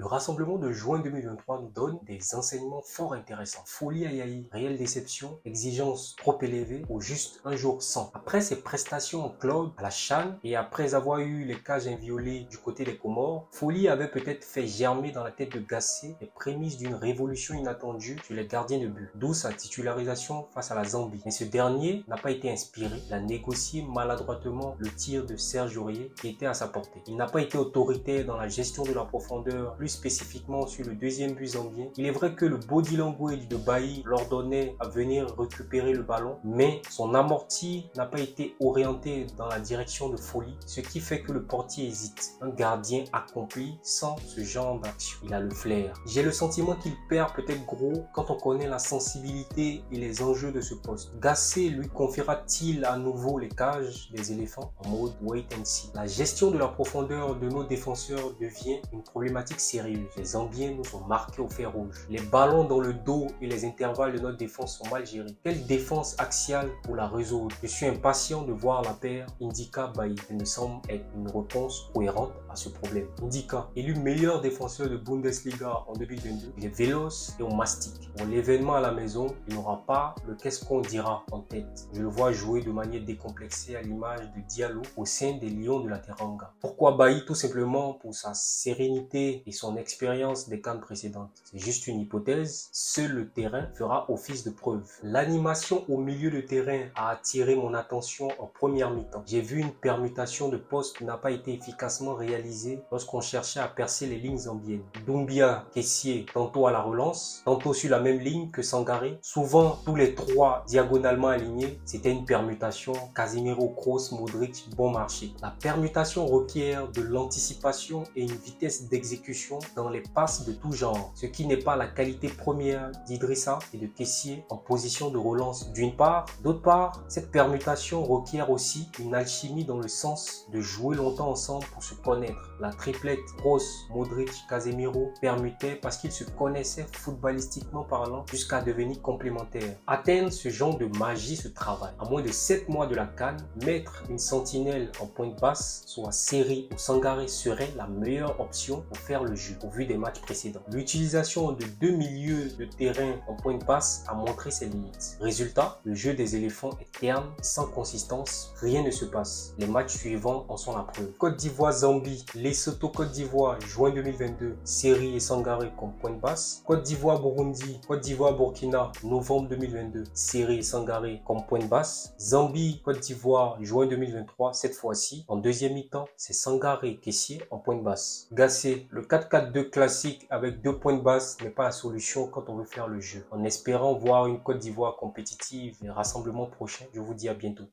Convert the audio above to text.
Le rassemblement de juin 2023 nous donne des enseignements fort intéressants. Folie à Yahi, réelle déception, exigence trop élevée ou juste un jour sans. Après ses prestations en club à la CHAN et après avoir eu les cages inviolées du côté des Comores, Folie avait peut-être fait germer dans la tête de Gassé les prémices d'une révolution inattendue sur les gardiens de but, d'où sa titularisation face à la Zambie. Mais ce dernier n'a pas été inspiré, il a négocié maladroitement le tir de Serge Aurier qui était à sa portée. Il n'a pas été autoritaire dans la gestion de la profondeur, plus spécifiquement sur le deuxième but zambien. Il est vrai que le body language de Bailly l'ordonnait à venir récupérer le ballon, mais son amorti n'a pas été orienté dans la direction de Folie, ce qui fait que le portier hésite. Un gardien accompli sans ce genre d'action. Il a le flair. J'ai le sentiment qu'il perd peut-être gros quand on connaît la sensibilité et les enjeux de ce poste. Gassé lui confiera-t-il à nouveau les cages des éléphants en mode wait and see? La gestion de la profondeur de nos défenseurs devient une problématique sérieuse. Les Zambiens nous ont marqués au fer rouge. Les ballons dans le dos et les intervalles de notre défense sont mal gérés. Quelle défense axiale pour la résoudre? Je suis impatient de voir la paire Ndika-Bailly. Elle me semble être une réponse cohérente à ce problème. Ndika, élu meilleur défenseur de Bundesliga en 2022, il est véloce et on mastique. Pour l'événement à la maison, il n'aura pas le qu'est-ce qu'on dira en tête. Je le vois jouer de manière décomplexée à l'image de Diallo au sein des Lions de la Teranga. Pourquoi Bailly? Tout simplement pour sa sérénité et son expérience des CAN précédentes. C'est juste une hypothèse. Seul le terrain fera office de preuve. L'animation au milieu de terrain a attiré mon attention en première mi-temps. J'ai vu une permutation de postes qui n'a pas été efficacement réalisée lorsqu'on cherchait à percer les lignes zambiennes. Doumbia, Kessié, tantôt à la relance, tantôt sur la même ligne que Sangaré. Souvent, tous les trois diagonalement alignés. C'était une permutation Casemiro, Kroos, Modric, bon marché. La permutation requiert de l'anticipation et une vitesse d'exécution dans les passes de tout genre, ce qui n'est pas la qualité première d'Idrissa et de Kessié en position de relance d'une part. D'autre part, cette permutation requiert aussi une alchimie dans le sens de jouer longtemps ensemble pour se connaître. La triplette Kroos, Modric, Casemiro permutait parce qu'ils se connaissaient footballistiquement parlant jusqu'à devenir complémentaires. Atteindre ce genre de magie se travaille. À moins de 7 mois de la CAN, mettre une sentinelle en pointe basse, soit Seri ou Sangaré, serait la meilleure option pour faire le jeu au vu des matchs précédents. L'utilisation de deux milieux de terrain en pointe basse a montré ses limites. Résultat, le jeu des éléphants est terne, sans consistance, rien ne se passe. Les matchs suivants en sont la preuve. Côte d'Ivoire-Zambie, Lesotho-Côte d'Ivoire, juin 2022, Seri et Sangaré comme pointe basse. Côte d'Ivoire-Burundi, Côte d'Ivoire-Burkina, novembre 2022, Seri et Sangaré comme pointe basse. Zambie-Côte d'Ivoire, juin 2023, cette fois-ci, en deuxième mi-temps, c'est Sangaré et Kessié en pointe basse. Gassé, le 4-4-2 classique avec deux pointes basses n'est pas la solution quand on veut faire le jeu. En espérant voir une Côte d'Ivoire compétitive et rassemblement prochain, je vous dis à bientôt.